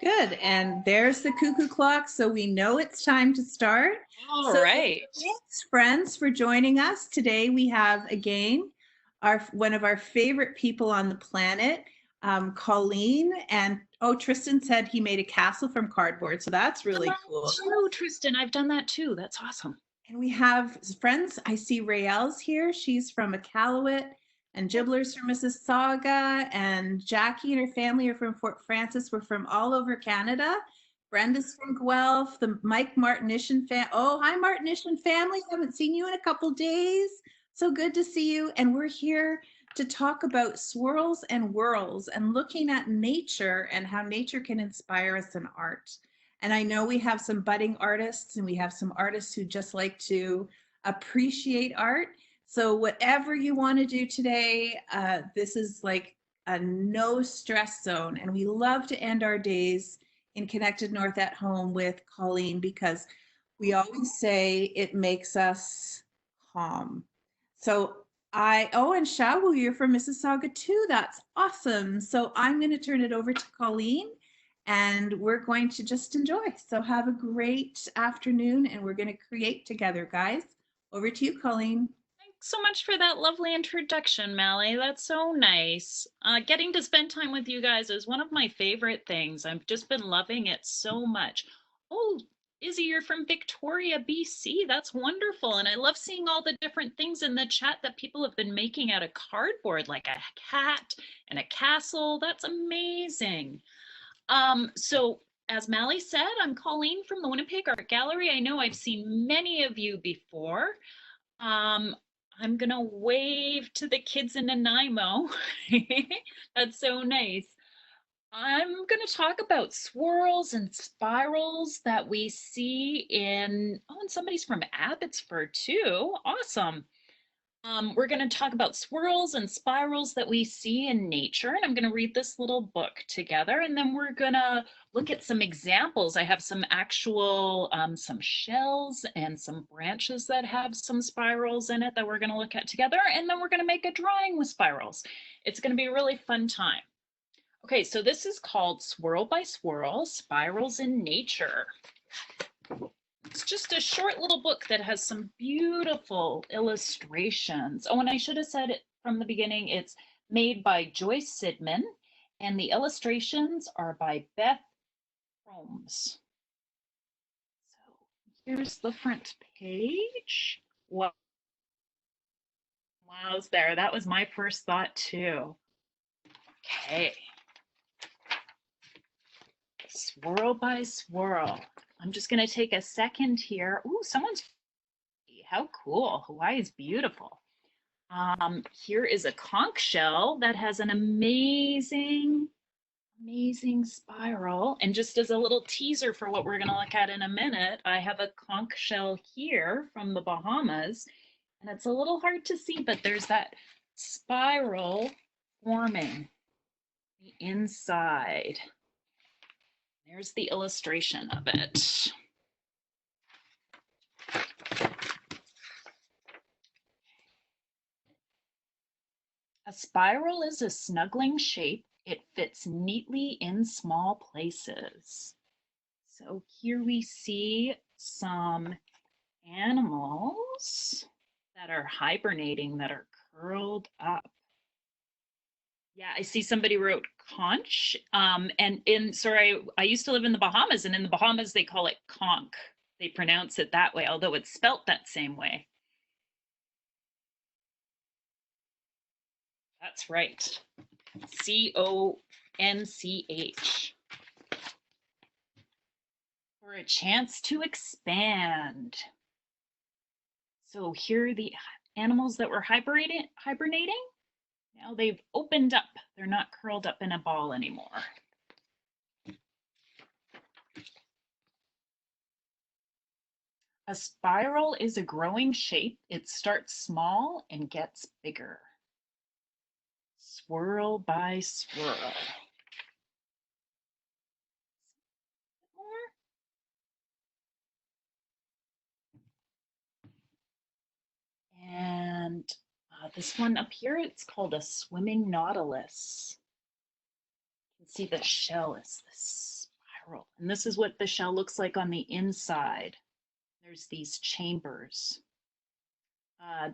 Good. And there's the cuckoo clock, so we know it's time to start. All So right. thanks, friends, for joining us. Today we have again one of our favorite people on the planet, Colleen. And oh, Tristan said he made a castle from cardboard, so that's Done really that cool. too, Tristan. I've done that too. That's awesome. And we have friends. I see Rael's here. She's from Iqaluit, and Gibbler's from Mississauga, and Jackie and her family are from Fort Francis. We're from all over Canada. Brenda's from Guelph. The Mike Martinishan fan. Oh, hi, Martinishan family. Haven't seen you in a couple days. So good to see you. And we're here to talk about swirls and whirls and looking at nature and how nature can inspire us in art. And I know we have some budding artists and we have some artists who just like to appreciate art. So, whatever you want to do today, this is like a no stress zone. And we love to end our days in Connected North at Home with Colleen because we always say it makes us calm. So, and Shawu, you're from Mississauga too. That's awesome. So, I'm going to turn it over to Colleen and we're going to just enjoy. So have a great afternoon and we're going to create together, guys. Over to you, Colleen. Thanks so much for that lovely introduction, Mally. That's so nice. Getting to spend time with you guys is one of my favorite things. I've just been loving it so much. Oh, Izzy, you're from Victoria, BC. That's wonderful. And I love seeing all the different things in the chat that people have been making out of cardboard, like a cat and a castle. That's amazing. So as Mally said, I'm Colleen from the Winnipeg Art Gallery. I know I've seen many of you before. Um, I'm gonna wave to the kids in Nanaimo. That's so nice. I'm gonna talk about swirls and spirals that we see and somebody's from Abbotsford too. Awesome. We're going to talk about swirls and spirals that we see in nature, and I'm going to read this little book together, and then we're going to look at some examples. I have some actual, some shells and some branches that have some spirals in it that we're going to look at together, and then we're going to make a drawing with spirals. It's going to be a really fun time. Okay, so this is called Swirl by Swirl, Spirals in Nature. It's just a short little book that has some beautiful illustrations. Oh, and I should have said it from the beginning, it's made by Joyce Sidman, and the illustrations are by Beth Holmes. So here's the front page. Wow, wow's there. That was my first thought too. Okay. Swirl by swirl. I'm just going to take a second here. Ooh, how cool. Hawaii is beautiful. Here is a conch shell that has an amazing spiral. And just as a little teaser for what we're going to look at in a minute, I have a conch shell here from the Bahamas. And it's a little hard to see, but there's that spiral forming the inside. There's the illustration of it. A spiral is a snuggling shape. It fits neatly in small places. So here we see some animals that are hibernating, that are curled up. Yeah, I see somebody wrote conch. Sorry, I used to live in the Bahamas, and in the Bahamas they call it conch. They pronounce it that way, although it's spelt that same way. That's right. C-O-N-C-H. For a chance to expand. So here are the animals that were hibernating. Now they've opened up. They're not curled up in a ball anymore. A spiral is a growing shape. It starts small and gets bigger. Swirl by swirl. And this one up here, it's called a swimming nautilus. You can see the shell is the pearl. And this is what the shell looks like on the inside. There's these chambers.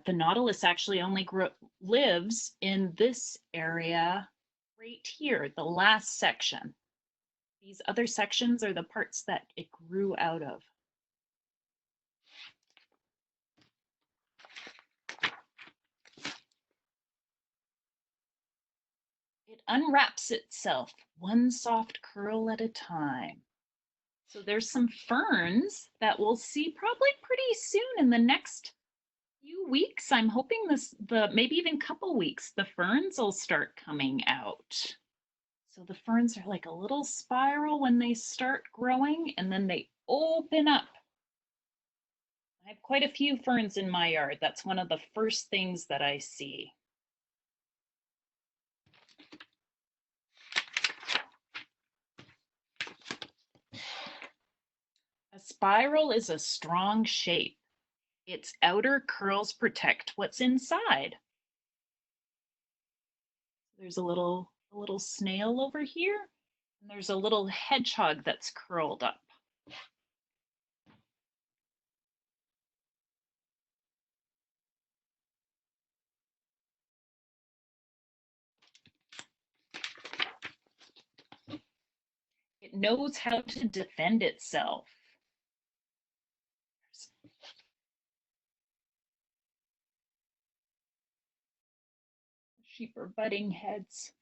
The nautilus actually only lives in this area right here, the last section. These other sections are the parts that it grew out of. It unwraps itself one soft curl at a time. So there's some ferns that we'll see probably pretty soon in the next few weeks. I'm hoping maybe even couple weeks, the ferns will start coming out. So the ferns are like a little spiral when they start growing, and then they open up. I have quite a few ferns in my yard. That's one of the first things that I see. A spiral is a strong shape. Its outer curls protect what's inside. There's a little snail over here, and there's a little hedgehog that's curled up. It knows how to defend itself. Sheep are butting heads.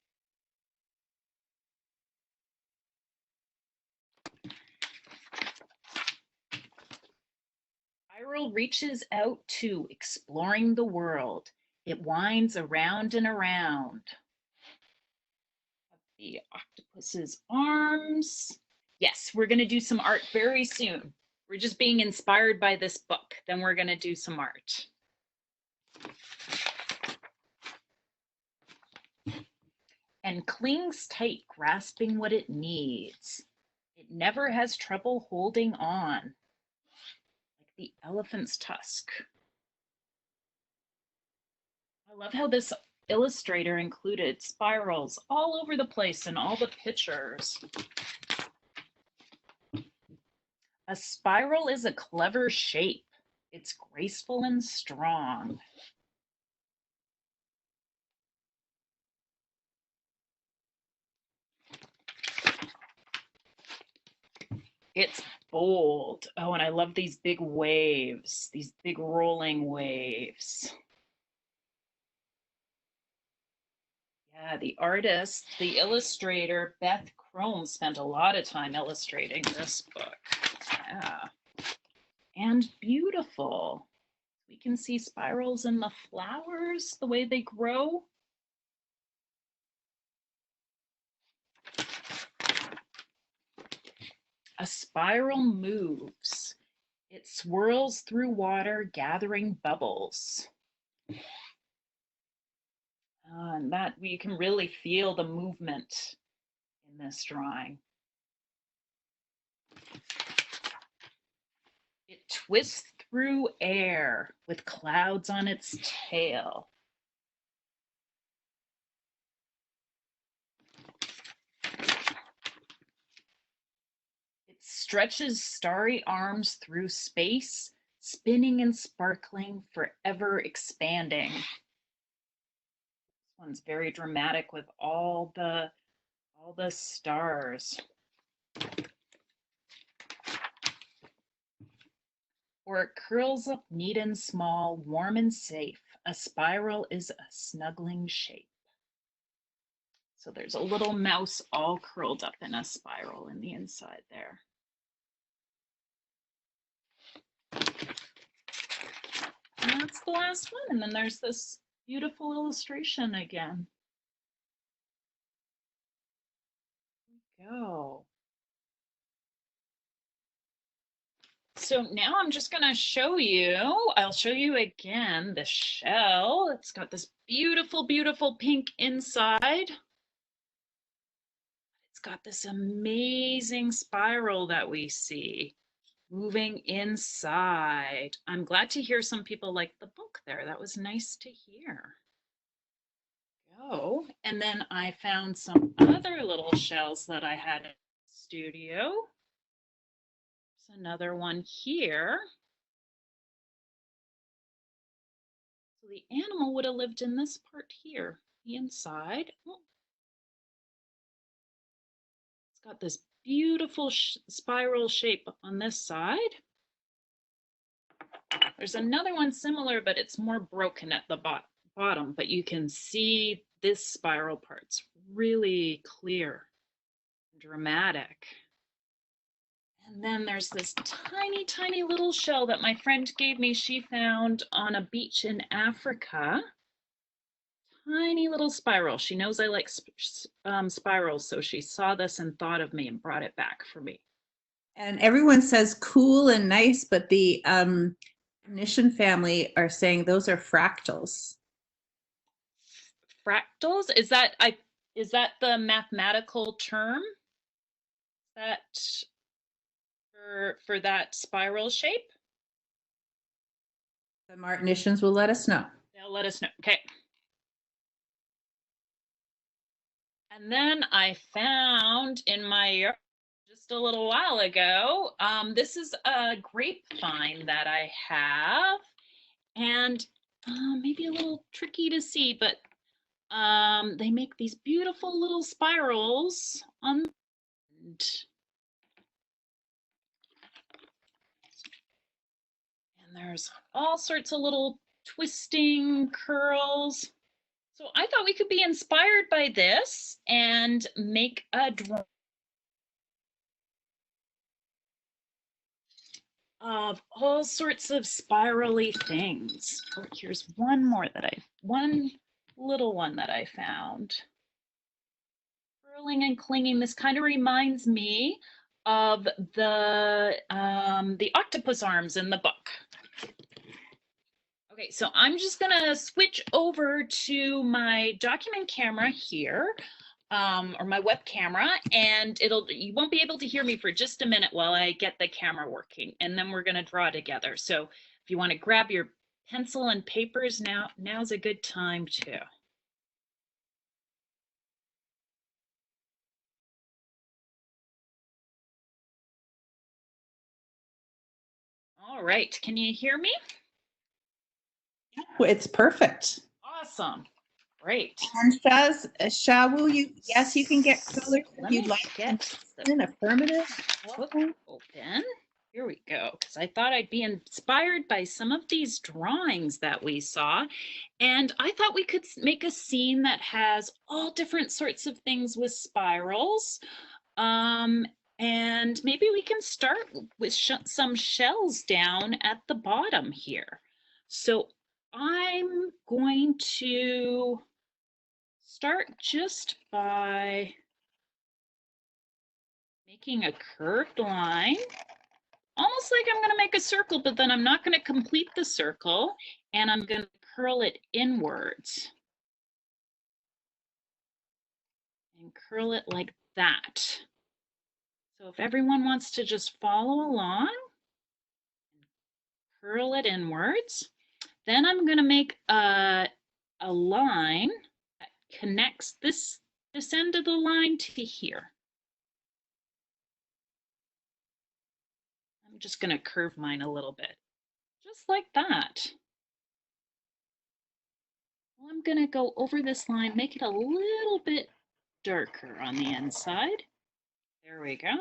Spiral reaches out to exploring the world. It winds around and around. The octopus's arms. Yes, we're going to do some art very soon. We're just being inspired by this book. Then we're going to do some art. And clings tight, grasping what it needs. It never has trouble holding on, like the elephant's tusk. I love how this illustrator included spirals all over the place in all the pictures. A spiral is a clever shape. It's graceful and strong. It's bold. Oh, and I love these big waves, these big rolling waves. Yeah, the artist, the illustrator, Beth Crome, spent a lot of time illustrating this book. Yeah. And beautiful. We can see spirals in the flowers, the way they grow. A spiral moves. It swirls through water, gathering bubbles. And that you can really feel the movement in this drawing. It twists through air with clouds on its tail. It stretches starry arms through space, spinning and sparkling, forever expanding. This one's very dramatic with all the stars. Or it curls up neat and small, warm and safe. A spiral is a snuggling shape. So there's a little mouse all curled up in a spiral in the inside there. And that's the last one. And then there's this beautiful illustration again. There we go. So now I'm just going to show you, I'll show you again the shell. It's got this beautiful, beautiful pink inside. It's got this amazing spiral that we see moving inside. I'm glad to hear some people like the book there. That was nice to hear. Go. And then I found some other little shells that I had studio. There's another one here. So the animal would have lived in this part here, the inside. Oh, it's got this beautiful spiral shape on this side. There's another one similar, but it's more broken at the bottom, but you can see this spiral part's really clear, dramatic. And then there's this tiny, tiny little shell that my friend gave me. She found on a beach in Africa. Tiny little spiral. She knows I like spirals, so she saw this and thought of me and brought it back for me. And everyone says cool and nice, but the Nishon family are saying those are fractals. Fractals? Is that the mathematical term? That for that spiral shape? The Martinicians will let us know. They'll let us know. Okay. And then I found in my yard just a little while ago, this is a grapevine that I have, and maybe a little tricky to see, but they make these beautiful little spirals on the end. And there's all sorts of little twisting curls. So I thought we could be inspired by this and make a drawing of all sorts of spirally things. Oh, here's one little one that I found. Curling and clinging. This kind of reminds me of the octopus arms in the book. Okay, so I'm just gonna switch over to my document camera here, or my web camera, and you won't be able to hear me for just a minute while I get the camera working, and then we're gonna draw together. So if you want to grab your pencil and papers, now's a good time too. All right, can you hear me? It's perfect. Awesome. Great. And Shah, yes, you can get colors if you'd like. Get an affirmative. Open. Here we go, because I thought I'd be inspired by some of these drawings that we saw. And I thought we could make a scene that has all different sorts of things with spirals. And maybe we can start with some shells down at the bottom here. So I'm going to start just by making a curved line, almost like I'm going to make a circle, but then I'm not going to complete the circle, and I'm going to curl it inwards and curl it like that. So if everyone wants to just follow along, curl it inwards, then I'm going to make a line that connects this end of the line to here. I'm just going to curve mine a little bit, just like that. Well, I'm going to go over this line, make it a little bit darker on the inside. There we go.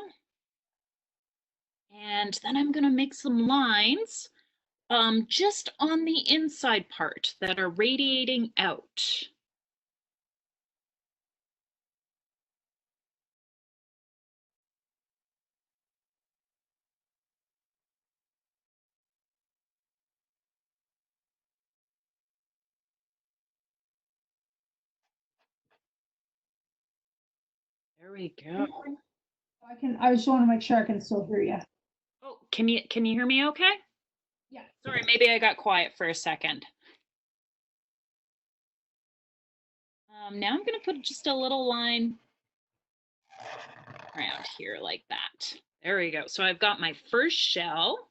And then I'm going to make some lines just on the inside part that are radiating out. There we go. I just want to make sure I can still hear you. Oh, can you hear me okay? Yeah. Sorry, maybe I got quiet for a second. Now I'm going to put just a little line around here like that. There we go. So I've got my first shell.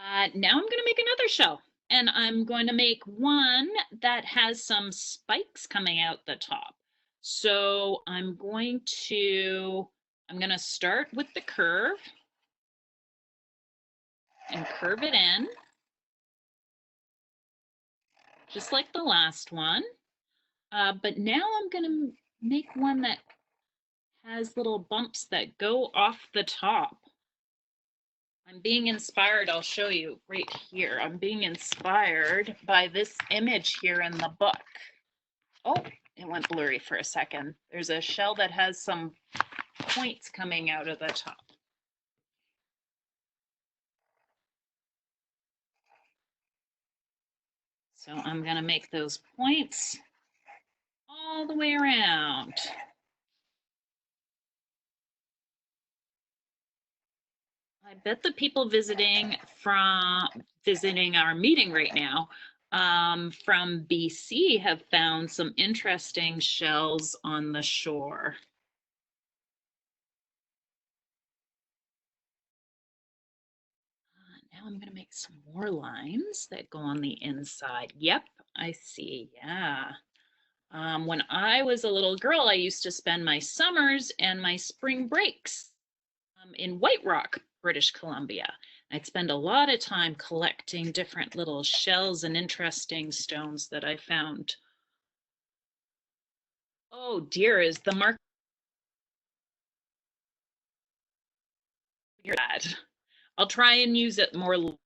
Now I'm going to make another shell, and I'm going to make one that has some spikes coming out the top. So I'm going to I'm gonna start with the curve and curve it in, just like the last one. But now I'm gonna make one that has little bumps that go off the top. I'm being inspired, I'll show you right here. I'm being inspired by this image here in the book. Oh, it went blurry for a second. There's a shell that has some points coming out of the top. So I'm gonna make those points all the way around. I bet the people visiting our meeting right now from BC have found some interesting shells on the shore. Now I'm going to make some more lines that go on the inside. Yep, I see. Yeah. When I was a little girl, I used to spend my summers and my spring breaks in White Rock, British Columbia. I'd spend a lot of time collecting different little shells and interesting stones that I found. Oh dear, is the mark bad? I'll try and use it more lightly.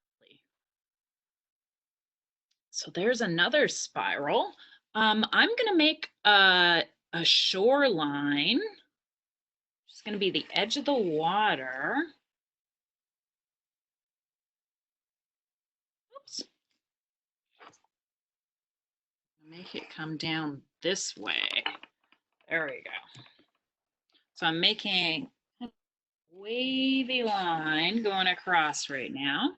So there's another spiral. I'm going to make a shoreline. It's going to be the edge of the water. Oops. Make it come down this way. There we go. So I'm making a wavy line going across right now.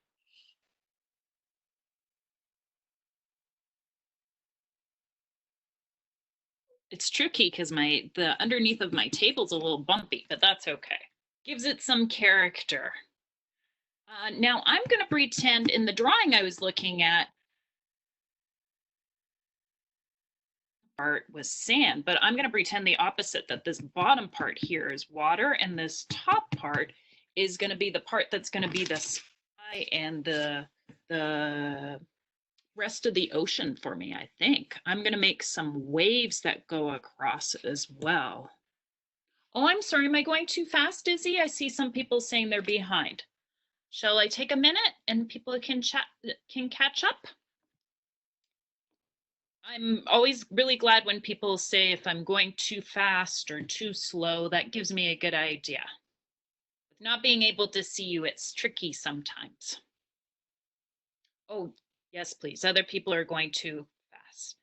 It's tricky because the underneath of my table's a little bumpy, but that's okay. Gives it some character. Now I'm going to pretend in the drawing I was looking at part was sand, but I'm going to pretend the opposite, that this bottom part here is water and this top part is going to be the part that's going to be the sky and the rest of the ocean for me. I think I'm going to make some waves that go across as well. Oh, I'm sorry, am I going too fast, Izzy? I see some people saying they're behind. Shall I take a minute and people can catch up? I'm always really glad when people say if I'm going too fast or too slow. That gives me a good idea. With not being able to see you, it's tricky sometimes. Oh, yes, please. Other people are going too fast.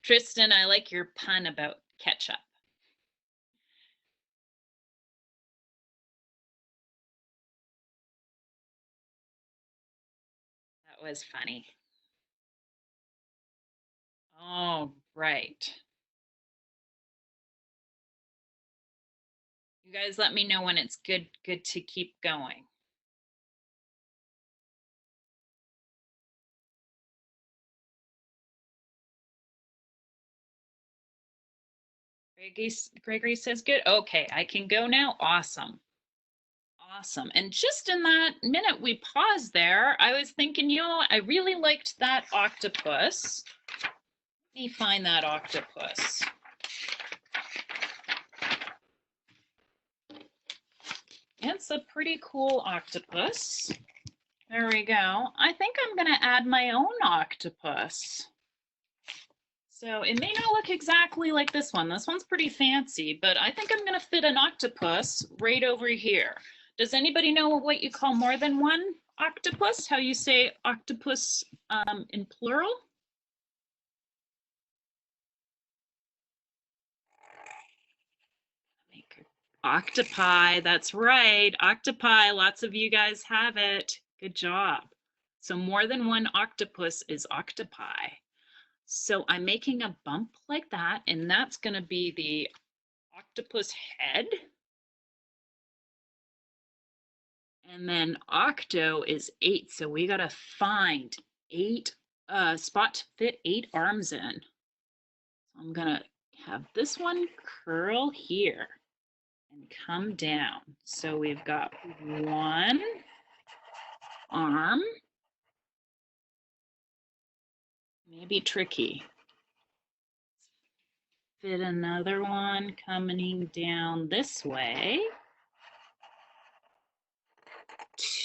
Tristan, I like your pun about ketchup. That was funny. Oh, right. You guys let me know when it's good to keep going. Gregory says good. Okay, I can go now. Awesome. Awesome. And just in that minute we paused there, I was thinking, I really liked that octopus. Let me find that octopus. It's a pretty cool octopus. There we go. I think I'm going to add my own octopus. So it may not look exactly like this one. This one's pretty fancy, but I think I'm going to fit an octopus right over here. Does anybody know what you call more than one octopus? How you say octopus in plural? Octopi, that's right. Octopi, lots of you guys have it. Good job. So more than one octopus is octopi. So I'm making a bump like that, and that's going to be the octopus head. And then octo is 8, so we got to find 8 spot to fit 8 arms in. So I'm going to have this one curl here. and come down. So we've got one arm. Maybe tricky. Fit another one coming down this way.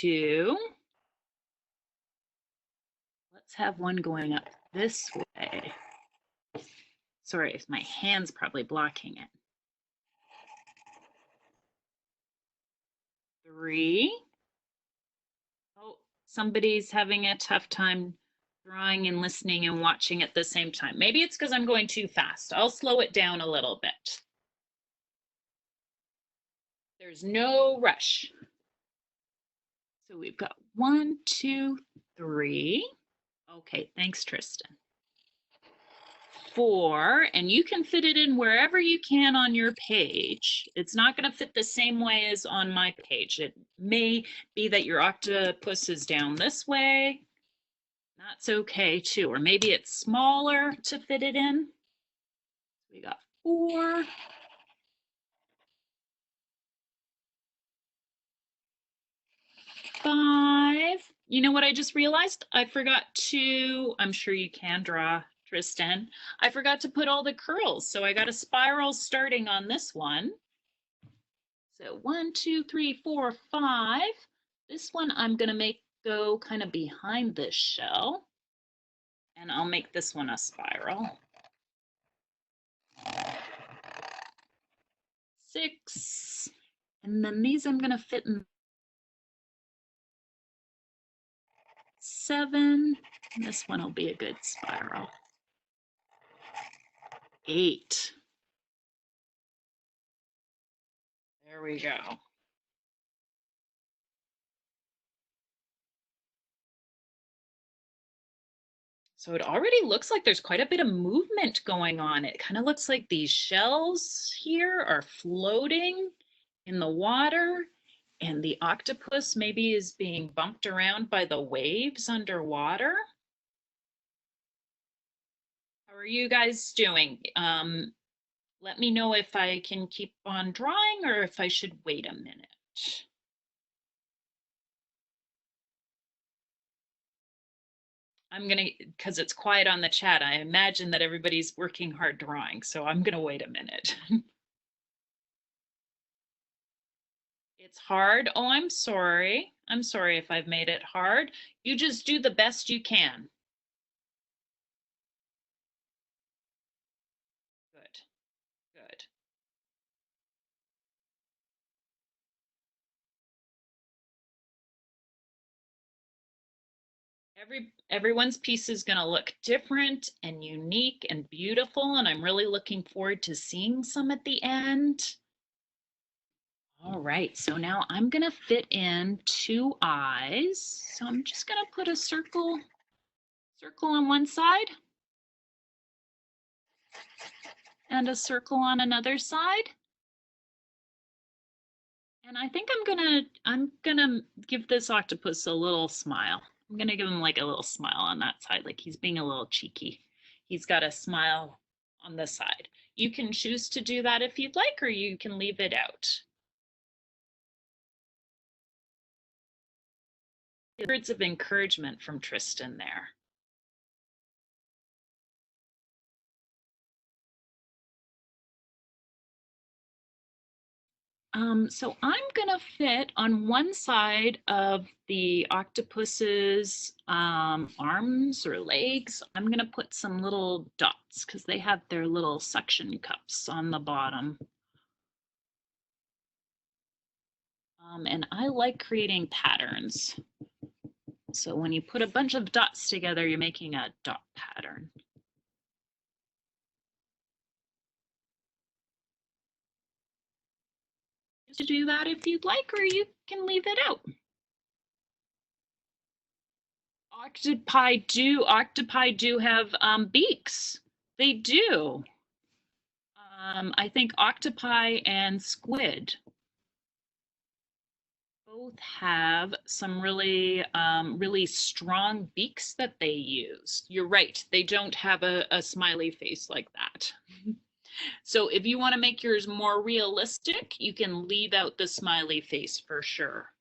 2. Let's have one going up this way. Sorry, my hand's probably blocking it. 3. Oh, somebody's having a tough time drawing and listening and watching at the same time. Maybe it's because I'm going too fast. I'll slow it down a little bit. There's no rush. So we've got 1, 2, 3. Okay, thanks, Tristan. 4, and you can fit it in wherever you can on your page. It's not going to fit the same way as on my page. It may be that your octopus is down this way. That's okay too. Or maybe it's smaller to fit it in. We got 4. 5. You know what I just realized? I forgot to, I'm sure you can draw, Tristan. I forgot to put all the curls. So I got a spiral starting on this one. So 1, 2, 3, 4, 5. This one I'm going to make go kind of behind this shell. And I'll make this one a spiral. 6. And then these I'm going to fit in 7. And this one will be a good spiral. 8. There we go. So it already looks like there's quite a bit of movement going on. It kind of looks like these shells here are floating in the water, and the octopus maybe is being bumped around by the waves underwater. How are you guys doing? Let me know if I can keep on drawing or if I should wait a minute. I'm gonna, because it's quiet on the chat, I imagine that everybody's working hard drawing, so I'm gonna wait a minute. It's hard. Oh, I'm sorry. I'm sorry if I've made it hard. You just do the best you can. Good, good. Everyone's piece is going to look different and unique and beautiful, and I'm really looking forward to seeing some at the end. All right, so now I'm going to fit in 2 eyes. So I'm just going to put a circle on one side and a circle on another side. And I think I'm gonna give this octopus a little smile. I'm gonna give him like a little smile on that side, like he's being a little cheeky. He's got a smile on this side. You can choose to do that if you'd like, or you can leave it out. Words of encouragement from Tristan there. So I'm gonna fit on one side of the octopus's arms or legs. I'm gonna put some little dots because they have their little suction cups on the bottom. And I like creating patterns. So when you put a bunch of dots together, you're making a dot pattern. To do that if you'd like, or you can leave it out. Octopi do have beaks. They do. I think octopi and squid both have some really, really strong beaks that they use. You're right. They don't have a smiley face like that. So if you want to make yours more realistic, you can leave out the smiley face for sure.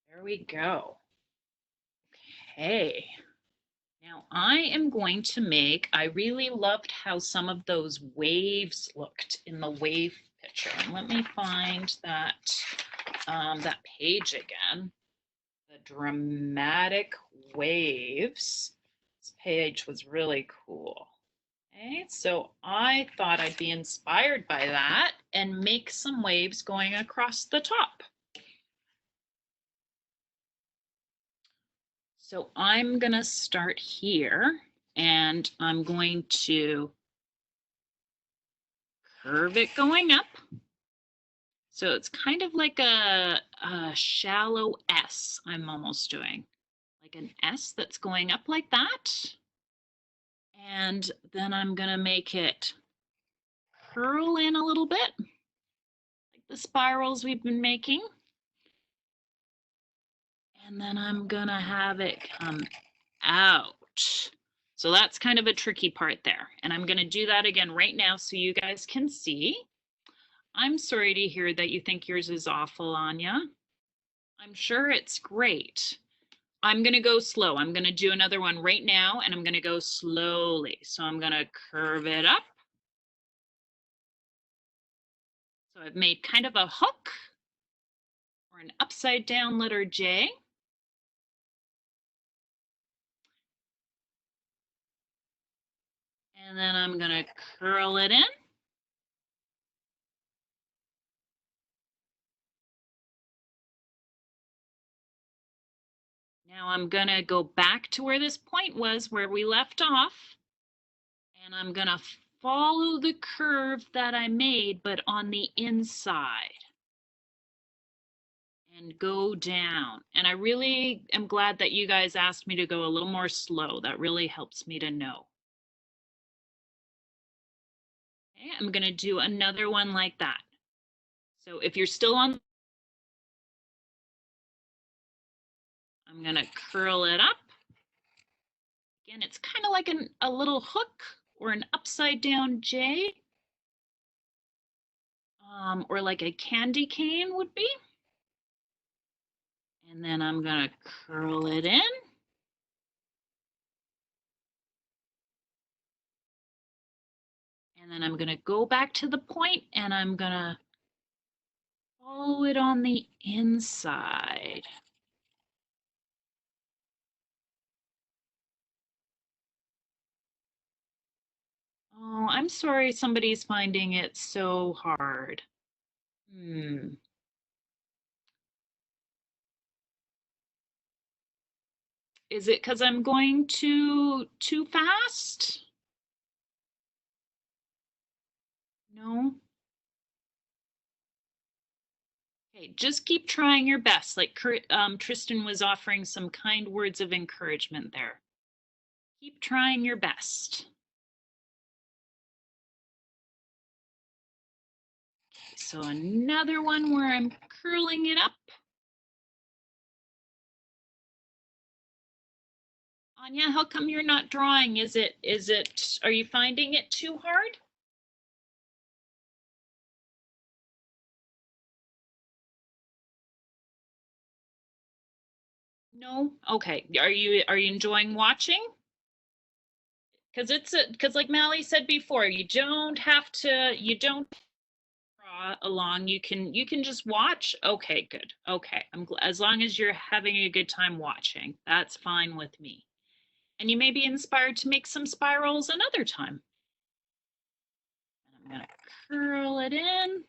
There we go. Okay. Now I am going to make, I really loved how some of those waves looked in the wave picture. And let me find that, that page again. The dramatic waves. This page was really cool. Okay, so I thought I'd be inspired by that and make some waves going across the top. So I'm gonna start here and I'm going to curve it going up. So it's kind of like a shallow S I'm almost doing. Like an S that's going up like that. And then I'm gonna make it curl in a little bit, like the spirals we've been making. And then I'm gonna have it come out. So that's kind of a tricky part there. And I'm gonna do that again right now so you guys can see. I'm sorry to hear that you think yours is awful, Anya. I'm sure it's great. I'm gonna go slow. I'm gonna do another one right now and I'm gonna go slowly. So I'm gonna curve it up. So I've made kind of a hook or an upside down letter J. And then I'm gonna curl it in. Now I'm gonna go back to where this point was where we left off. And I'm gonna follow the curve that I made, but on the inside. And go down. And I really am glad that you guys asked me to go a little more slow. That really helps me to know. Okay, I'm gonna do another one like that. So if you're still on, I'm gonna curl it up. Again, it's kind of like a little hook or an upside down J. Or like a candy cane would be. And then I'm gonna curl it in. And then I'm gonna go back to the point and I'm gonna follow it on the inside. Oh, I'm sorry somebody's finding it so hard. Is it because I'm going too fast? No? Okay, just keep trying your best. Like Tristan was offering some kind words of encouragement there. Keep trying your best. Okay, so another one where I'm curling it up. Anya, how come you're not drawing? Are you finding it too hard? No? Okay. Are you enjoying watching? Because like Mally said before, you don't draw along. You can just watch. Okay, good. Okay. As long as you're having a good time watching, that's fine with me. And you may be inspired to make some spirals another time. And I'm gonna curl it in.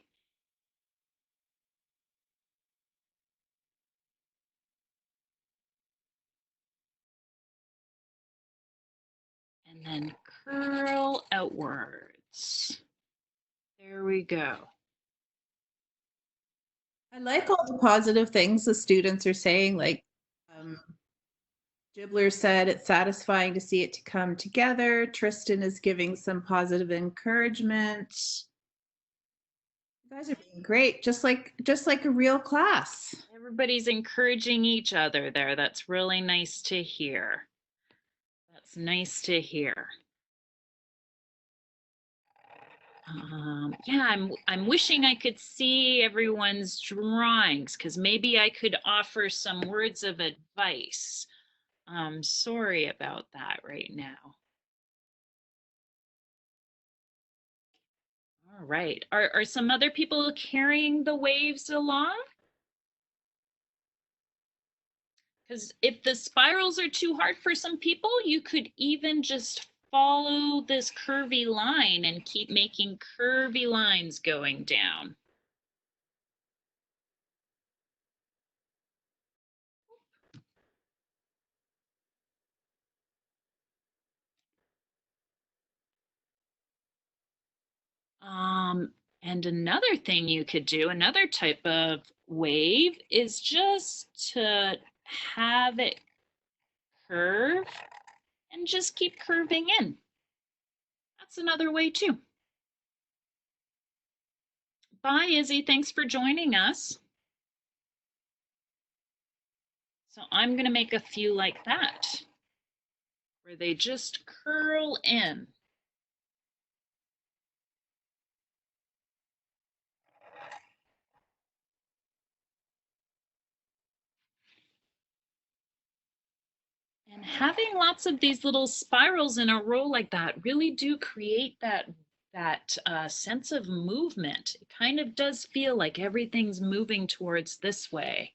And then curl outwards. There we go. I like all the positive things the students are saying, like Gibbler said it's satisfying to see it to come together. Tristan is giving some positive encouragement. You guys are being great, just like a real class. Everybody's encouraging each other there. That's really nice to hear. That's nice to hear. Yeah, I'm wishing I could see everyone's drawings because maybe I could offer some words of advice. Sorry about that right now. All right. Are some other people carrying the waves along? Because if the spirals are too hard for some people, you could even just follow this curvy line and keep making curvy lines going down. And another thing you could do, another type of wave, is just to have it curve and just keep curving in. That's another way too. Bye, Izzy. Thanks for joining us. So I'm going to make a few like that, where they just curl in. And having lots of these little spirals in a row like that really do create that sense of movement. It kind of does feel like everything's moving towards this way.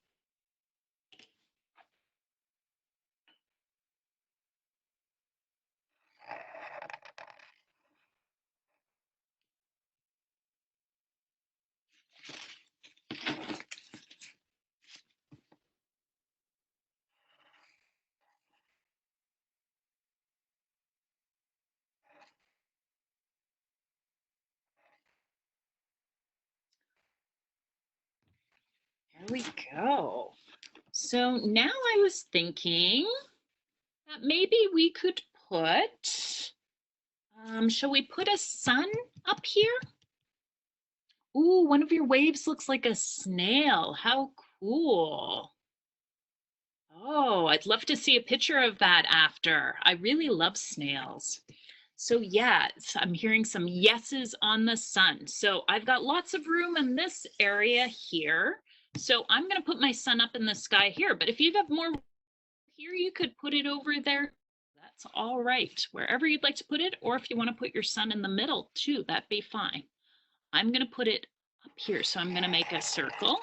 There we go. So now I was thinking that maybe we could put, shall we put a sun up here? Ooh, one of your waves looks like a snail. How cool. Oh, I'd love to see a picture of that after. I really love snails. So yeah, I'm hearing some yeses on the sun. So I've got lots of room in this area here. So I'm going to put my sun up in the sky here. But if you have more here, you could put it over there. That's all right. Wherever you'd like to put it, or if you want to put your sun in the middle too, that'd be fine. I'm going to put it up here. So I'm going to make a circle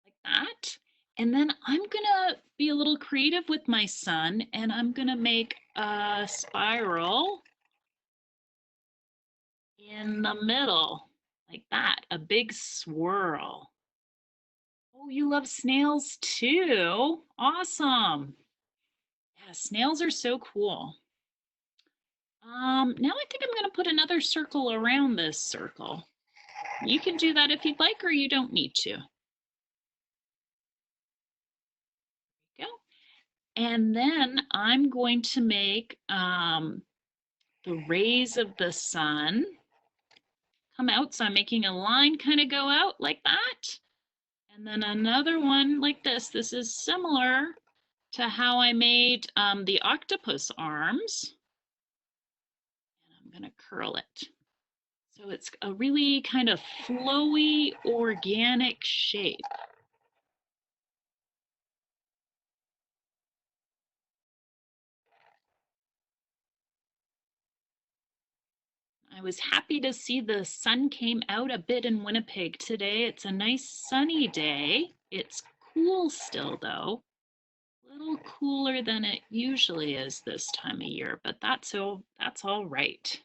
like that. And then I'm going to be a little creative with my sun, and I'm going to make a spiral in the middle like that, a big swirl. Oh, you love snails too? Awesome. Yeah, snails are so cool. Now I think I'm going to put another circle around this circle. You can do that if you'd like, or you don't need to. Go. And then I'm going to make the rays of the sun come out. So I'm making a line kind of go out like that. And then another one like this. This is similar to how I made the octopus arms. And I'm going to curl it. So it's a really kind of flowy, organic shape. I was happy to see the sun came out a bit in Winnipeg today. It's a nice sunny day. It's cool still though. A little cooler than it usually is this time of year, but that's all right.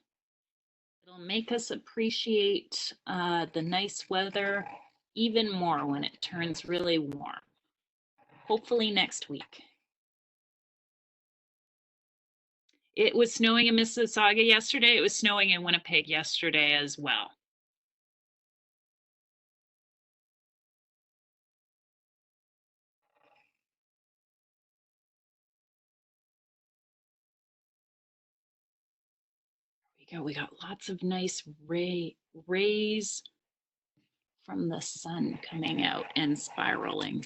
It'll make us appreciate the nice weather even more when it turns really warm. Hopefully next week. It was snowing in Mississauga yesterday. It was snowing in Winnipeg yesterday as well. go. We got lots of nice rays from the sun coming out and spiraling.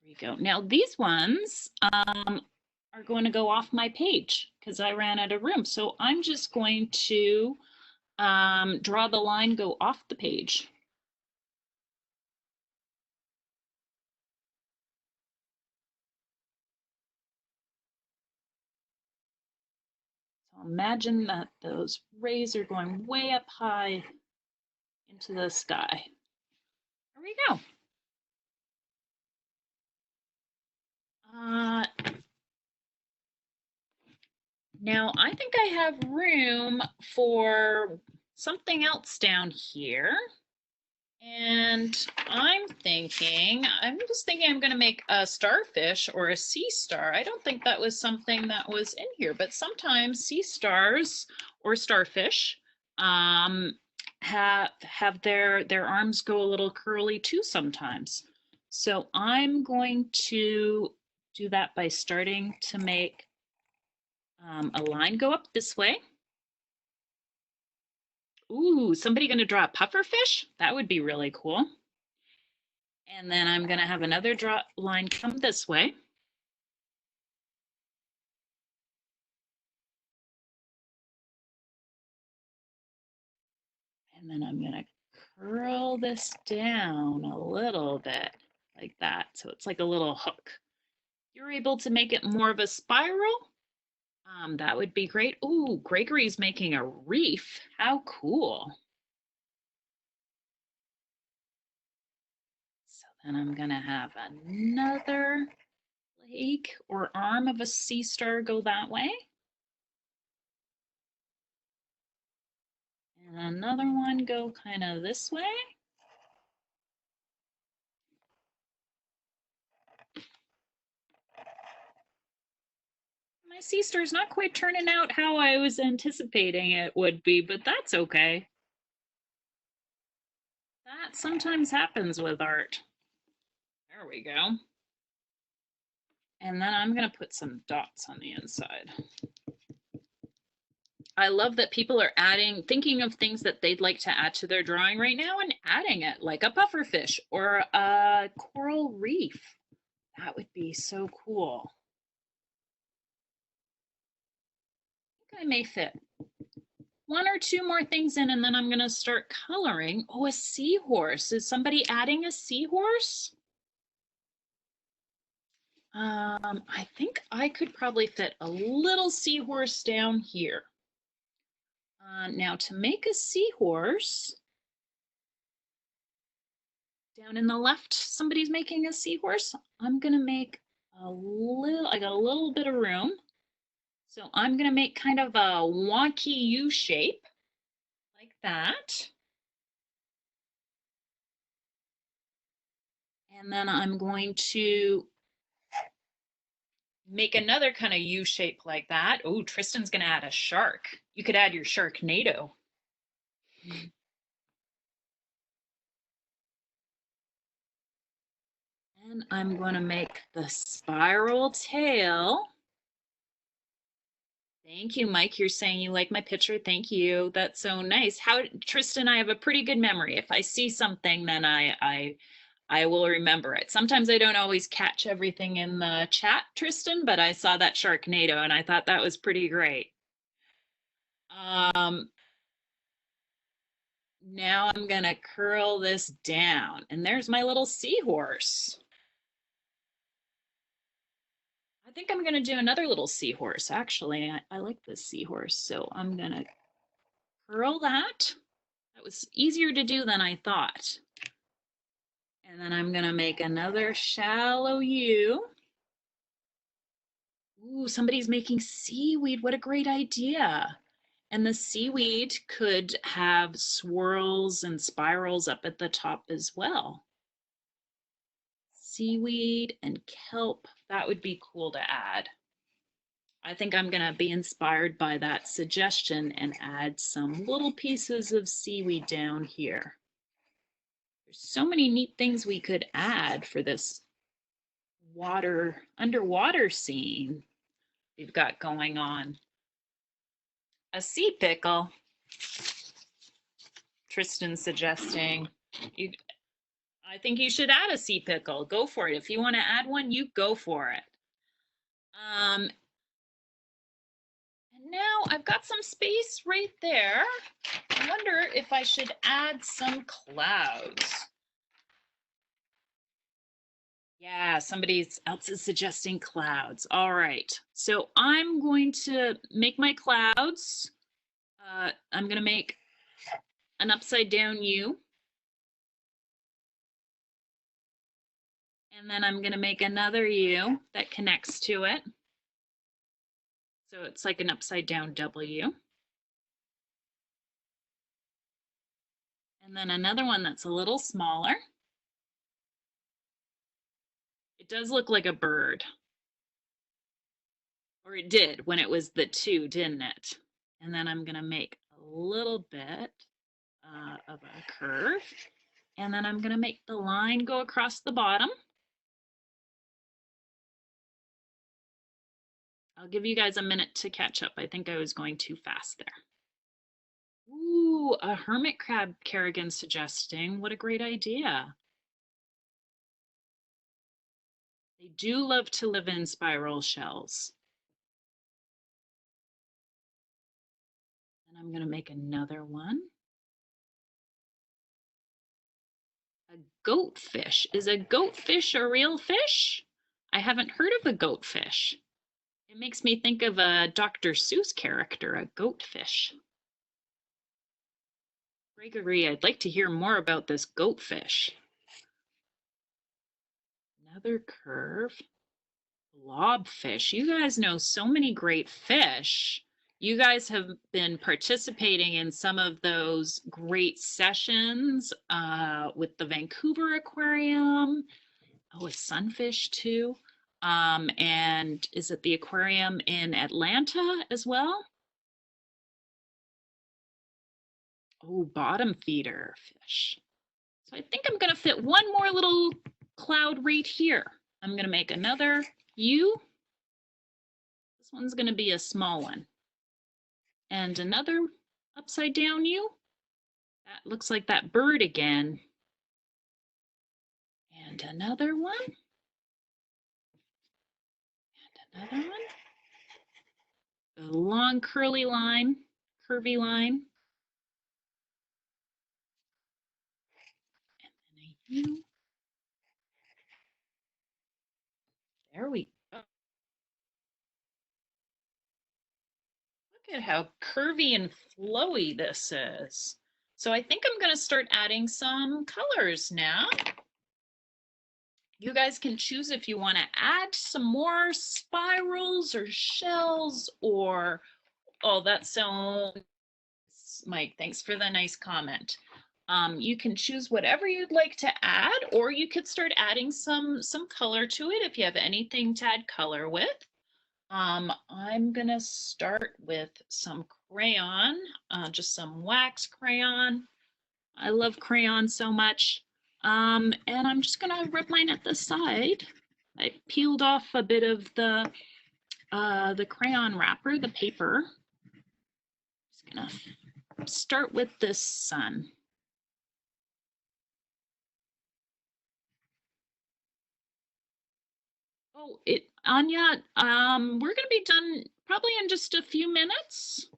There we go. Now these ones are going to go off my page because I ran out of room. So I'm just going to draw the line, go off the page. So imagine that those rays are going way up high into the sky. There we go. Now I think I have room for something else down here. And I'm just thinking I'm going to make a starfish or a sea star. I don't think that was something that was in here, but sometimes sea stars or starfish have their arms go a little curly too sometimes. So I'm going to do that by starting to make a line go up this way. Ooh, somebody going to draw a puffer fish? That would be really cool. And then I'm going to have another draw line come this way. And then I'm going to curl this down a little bit like that. So it's like a little hook. You're able to make it more of a spiral. That would be great. Ooh, Gregory's making a reef. How cool. So then I'm going to have another leg or arm of a sea star go that way. And another one go kind of this way. My sea star's not quite turning out how I was anticipating it would be, but that's okay. That sometimes happens with art. There we go. And then I'm going to put some dots on the inside. I love that people are thinking of things that they'd like to add to their drawing right now and adding it, like a pufferfish or a coral reef. That would be so cool. I think I may fit one or two more things in, and then I'm going to start coloring. Oh, a seahorse. Is somebody adding a seahorse? I think I could probably fit a little seahorse down here. Now to make a seahorse, down in the left, somebody's making a seahorse. I'm gonna make I got a little bit of room. So I'm gonna make kind of a wonky U shape, like that. And then I'm going to make another kind of U shape like that. Oh, Tristan's gonna add a shark. You could add your Sharknado. And I'm going to make the spiral tail. Thank you, Mike. You're saying you like my picture. Thank you. That's so nice. Tristan, I have a pretty good memory. If I see something, then I will remember it. Sometimes I don't always catch everything in the chat, Tristan, but I saw that Sharknado and I thought that was pretty great. Now I'm going to curl this down, and there's my little seahorse. I think I'm going to do another little seahorse. Actually, I like this seahorse, so I'm going to curl that. That was easier to do than I thought. And then I'm going to make another shallow U. Ooh, somebody's making seaweed. What a great idea. And the seaweed could have swirls and spirals up at the top as well. seaweed and kelp. That would be cool to add. I think I'm going to be inspired by that suggestion and add some little pieces of seaweed down here. There's so many neat things we could add for this underwater scene we've got going on. A sea pickle. Tristan suggesting. I think you should add a sea pickle. Go for it. If you want to add one, you go for it. And now I've got some space right there. I wonder if I should add some clouds. Yeah, somebody else is suggesting clouds. All right. So I'm going to make my clouds. I'm going to make an upside down U. And then I'm going to make another U that connects to it. So it's like an upside down W. And then another one that's a little smaller. It does look like a bird. Or it did when it was the two, didn't it? And then I'm going to make a little bit of a curve. And then I'm going to make the line go across the bottom. I'll give you guys a minute to catch up. I think I was going too fast there. Ooh, a hermit crab, Kerrigan suggesting. What a great idea. They do love to live in spiral shells. And I'm going to make another one. A goatfish. Is a goatfish a real fish? I haven't heard of a goatfish. It makes me think of a Dr. Seuss character, a goatfish. Gregory, I'd like to hear more about this goatfish. Another curve. Blobfish. You guys know so many great fish. You guys have been participating in some of those great sessions with the Vancouver Aquarium. Oh, a sunfish too. And is it the aquarium in Atlanta as well? Oh, bottom feeder fish. So I think I'm going to fit one more little cloud right here. I'm going to make another U. This one's going to be a small one. And another upside down U. That looks like that bird again. And another one. And another one. A long curly line, curvy line. And then a U. There we go. Look at how curvy and flowy this is. So I think I'm going to start adding some colors now. You guys can choose if you want to add some more spirals or shells or, oh, that's so, Mike, thanks for the nice comment. You can choose whatever you'd like to add, or you could start adding some color to it if you have anything to add color with. I'm gonna start with some crayon, just some wax crayon. I love crayon so much. And I'm just gonna rub mine at the side. I peeled off a bit of the crayon wrapper, the paper. Just gonna start with this sun. Oh, Anya, we're gonna be done probably in just a few minutes.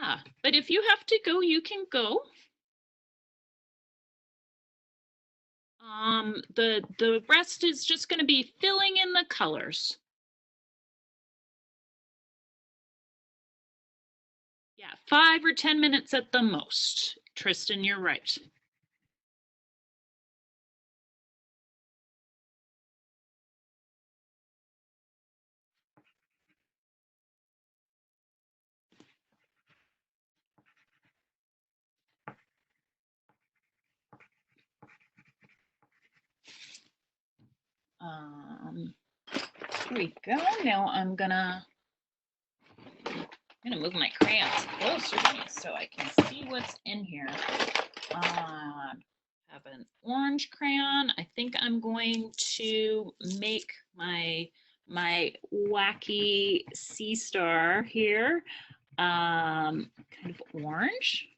Yeah, but if you have to go, you can go. The rest is just gonna be filling in the colors. Yeah, 5 or 10 minutes at the most. Tristan, you're right. Here we go. Now I'm gonna move my crayons closer to me so I can see what's in here. Have an orange crayon. I think I'm going to make my wacky sea star here kind of orange.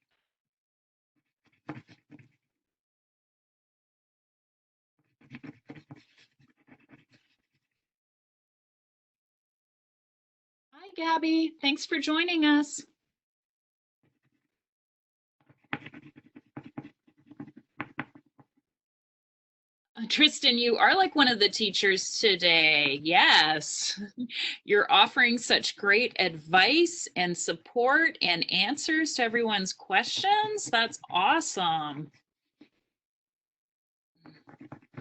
Hi, Gabby. Thanks for joining us. Tristan, you are like one of the teachers today. Yes. You're offering such great advice and support and answers to everyone's questions. That's awesome.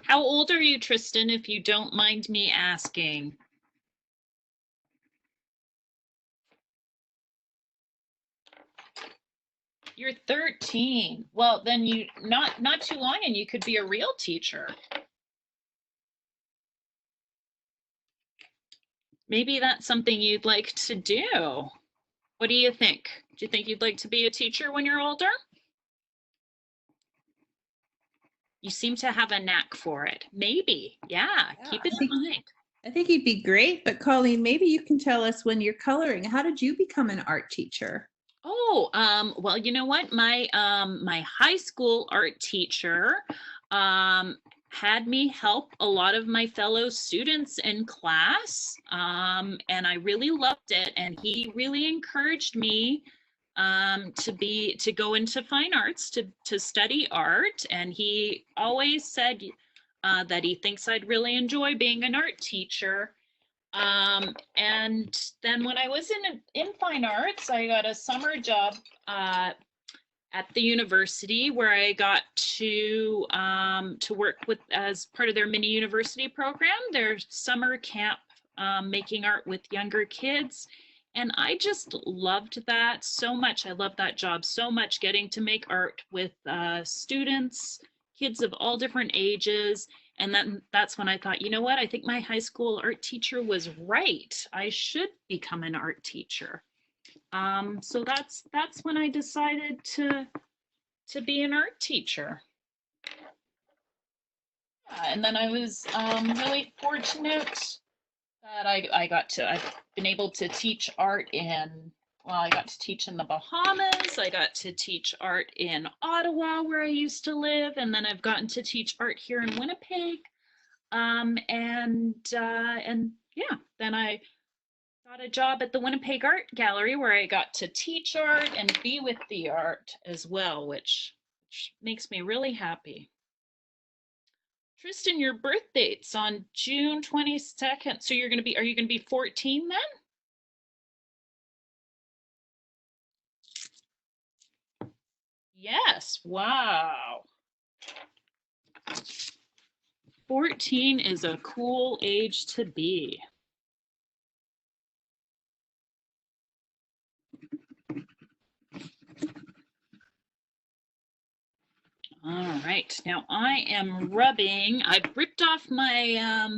How old are you, Tristan, if you don't mind me asking? You're 13. Well, then you not too long and you could be a real teacher. Maybe that's something you'd like to do. What do you think? Do you think you'd like to be a teacher when you're older? You seem to have a knack for it. Maybe. Yeah, keep it in mind. I think you'd be great, but Colleen, maybe you can tell us when you're coloring, how did you become an art teacher? Oh, well, you know what? My my high school art teacher had me help a lot of my fellow students in class, and I really loved it. And he really encouraged me to go into fine arts, to study art. And he always said that he thinks I'd really enjoy being an art teacher. And then when I was in fine arts, I got a summer job at the university where I got to work with as part of their mini university program, their summer camp, making art with younger kids. And I just loved that so much. I loved that job so much, getting to make art with students, kids of all different ages. And that's when I thought, you know what, I think my high school art teacher was right. I should become an art teacher. So that's when I decided to be an art teacher. And then I was really fortunate that I've been able to teach art I got to teach in the Bahamas. I got to teach art in Ottawa, where I used to live. And then I've gotten to teach art here in Winnipeg. And yeah, then I got a job at the Winnipeg Art Gallery where I got to teach art and be with the art as well, which makes me really happy. Tristan, your birth date's on June 22nd. So are you gonna be 14 then? Yes, wow. 14 is a cool age to be. All right, now I am rubbing, I've ripped off my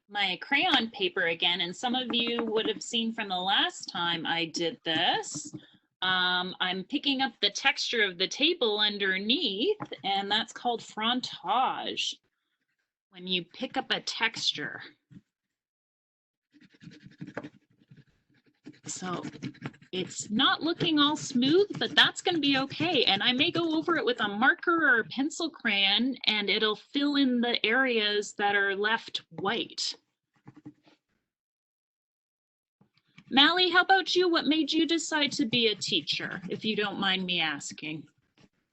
my crayon paper again, and some of you would have seen from the last time I did this. I'm picking up the texture of the table underneath, and that's called frontage. When you pick up a texture. So it's not looking all smooth, but that's going to be okay. And I may go over it with a marker or a pencil crayon, and it'll fill in the areas that are left white. Mally, how about you? What made you decide to be a teacher, if you don't mind me asking?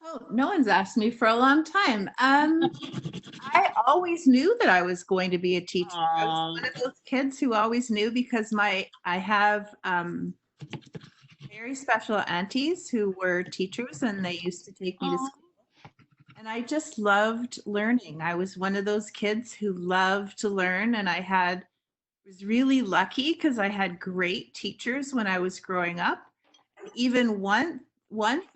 Oh, no one's asked me for a long time. I always knew that I was going to be a teacher. I was one of those kids who always knew, because I have very special aunties who were teachers, and they used to take me to school. And I just loved learning. I was one of those kids who loved to learn, and I was really lucky because I had great teachers when I was growing up. And even once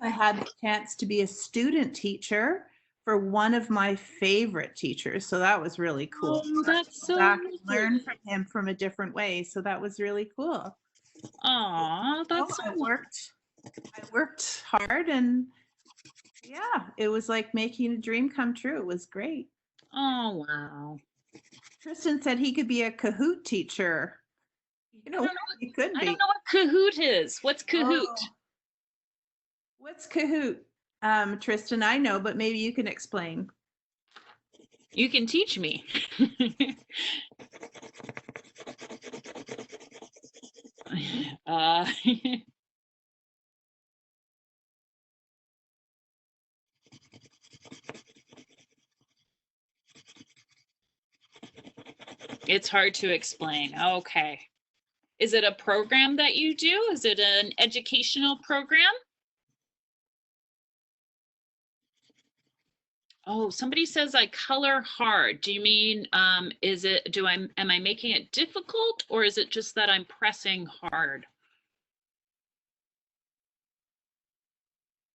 I had the chance to be a student teacher for one of my favorite teachers. So that was really cool. Oh, that's so Back lovely. and learn from him from a different way. So that was really cool. Aw, that's so I worked hard, and yeah, it was like making a dream come true. It was great. Oh, wow. Tristan said he could be a Kahoot teacher. You know, he could I be. don't know what Kahoot is. What's Kahoot? Oh. What's Kahoot? Tristan, I know, but maybe you can explain. You can teach me. It's hard to explain. Okay. Is it a program that you do? Is it an educational program? Oh, somebody says I color hard. Do you mean, am I making it difficult, or is it just that I'm pressing hard?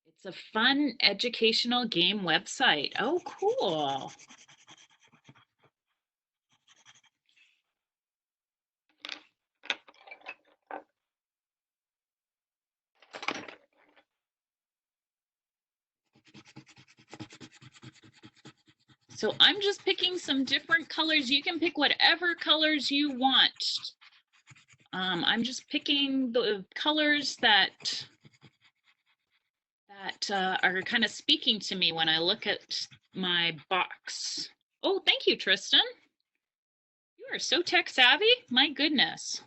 It's a fun educational game website. Oh, cool. So I'm just picking some different colors. You can pick whatever colors you want. I'm just picking the colors that are kind of speaking to me when I look at my box. Oh, thank you, Tristan. You are so tech savvy. My goodness.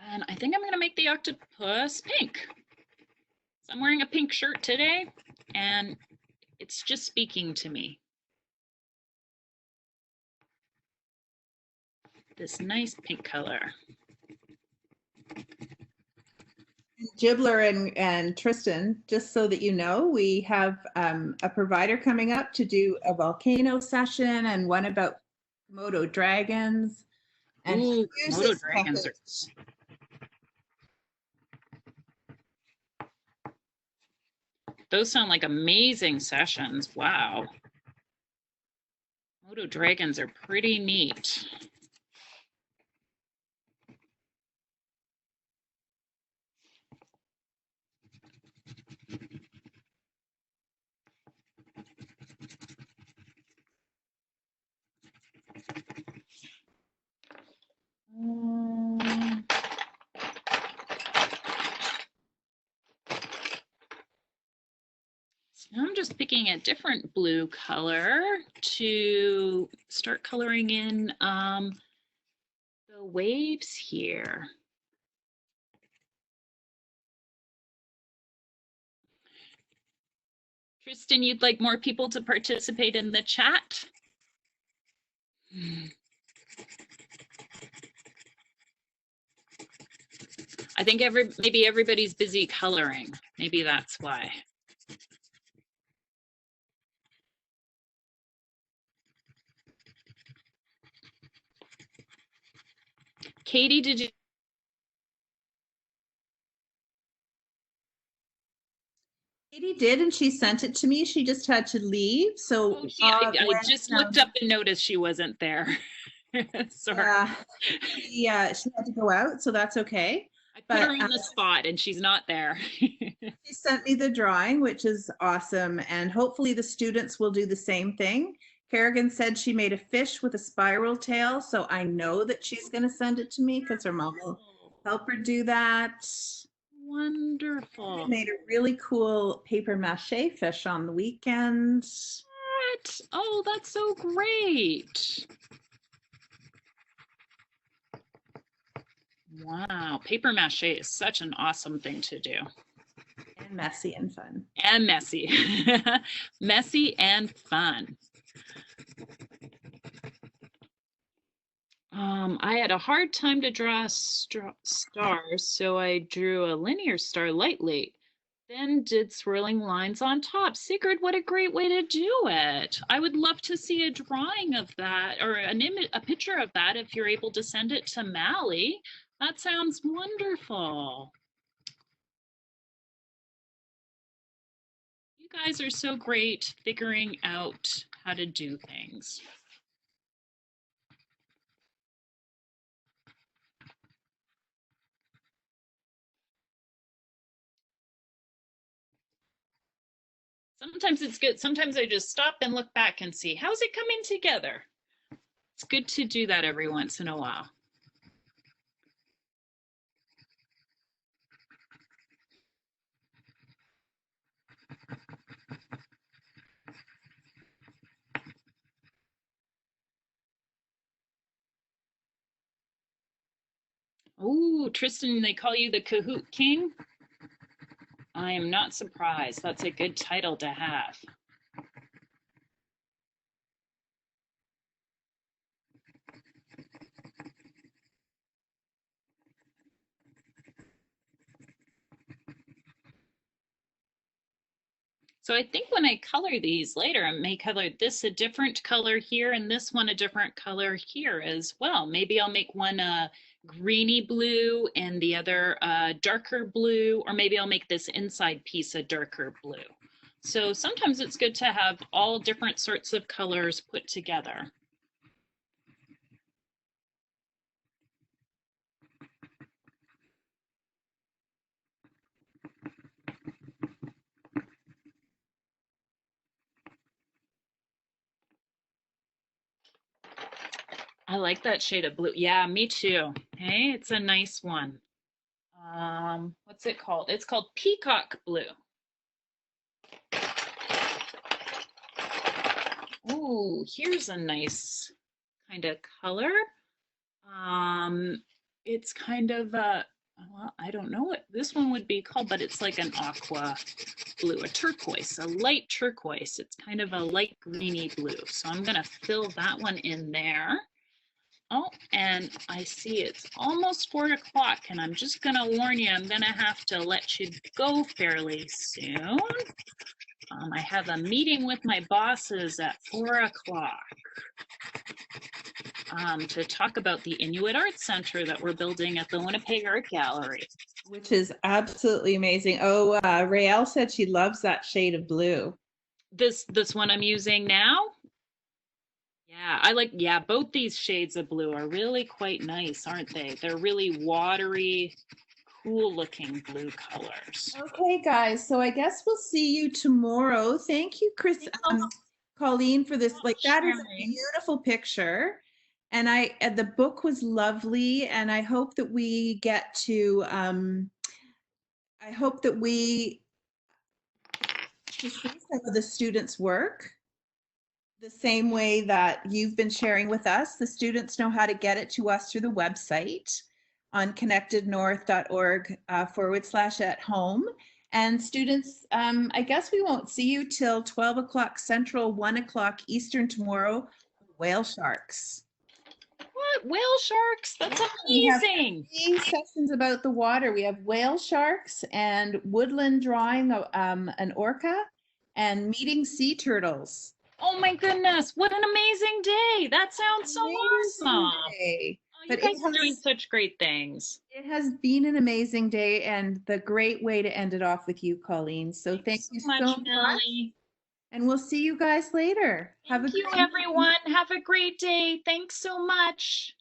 And I think I'm going to make the octopus pink. So I'm wearing a pink shirt today, and it's just speaking to me. This nice pink color. Gibbler and Tristan, just so that you know, we have a provider coming up to do a volcano session and one about Komodo dragons. And Ooh, Komodo dragons are... Those sound like amazing sessions. Wow. Komodo dragons are pretty neat. So now I'm just picking a different blue color to start coloring in the waves here. Tristan, you'd like more people to participate in the chat? I think maybe everybody's busy coloring. Maybe that's why. Katie, did you? Katie did, and she sent it to me. She just had to leave. So I just looked up and noticed she wasn't there. Sorry. Yeah, she had to go out, so that's okay. I put her on the spot and she's not there. She sent me the drawing, which is awesome. And hopefully the students will do the same thing. Kerrigan said she made a fish with a spiral tail. So I know that she's going to send it to me because her mom will help her do that. Wonderful. I made a really cool paper mache fish on the weekend. What? Oh, that's so great. Wow, paper mache is such an awesome thing to do. And messy and fun. And messy. Messy and fun. I had a hard time to draw stars, so I drew a linear star lightly, then did swirling lines on top. Sigrid, what a great way to do it. I would love to see a drawing of that, or a picture of that if you're able to send it to Mally. That sounds wonderful. You guys are so great figuring out how to do things. Sometimes it's good. Sometimes I just stop and look back and see, how's it coming together? It's good to do that every once in a while. Oh, Tristan, they call you the Kahoot King? I am not surprised. That's a good title to have. So I think when I color these later, I may color this a different color here and this one a different color here as well. Maybe I'll make one a greeny blue and the other darker blue, or maybe I'll make this inside piece a darker blue. So sometimes it's good to have all different sorts of colors put together. I like that shade of blue. Yeah, me too. Hey, it's a nice one. What's it called? It's called Peacock Blue. Ooh, here's a nice kind of color. It's kind of a, well, I don't know what this one would be called, but it's like an aqua blue, a turquoise, a light turquoise. It's kind of a light greeny blue. So I'm gonna fill that one in there. Oh, and I see it's almost 4 o'clock, and I'm just gonna warn you, I'm gonna have to let you go fairly soon. I have a meeting with my bosses at 4 o'clock to talk about the Inuit Arts Center that we're building at the Winnipeg Art Gallery. Which is absolutely amazing. Oh, Raelle said she loves that shade of blue. This one I'm using now? Yeah, I like, yeah, both these shades of blue are really quite nice, aren't they? They're really watery, cool looking blue colors. Okay, guys. So I guess we'll see you tomorrow. Thank you, Colleen, for this. Like, that is a beautiful picture. And the book was lovely. And I hope that we get to, I hope that we to see some of the students' work the same way that you've been sharing with us. The students know how to get it to us through the website on connectednorth.org /at home. And students, I guess we won't see you till 12 o'clock Central, 1 o'clock Eastern tomorrow. Whale sharks. What? Whale sharks? That's amazing. We have 3 sessions about the water. We have whale sharks and woodland drawing an orca and meeting sea turtles. Oh my goodness, what an amazing day. That sounds so awesome. Day. Oh, you guys are doing such great things. It has been an amazing day and the great way to end it off with you, Colleen. So thank you so much. Melanie. And we'll see you guys later. Thank you, everyone. Have a great day. Thanks so much.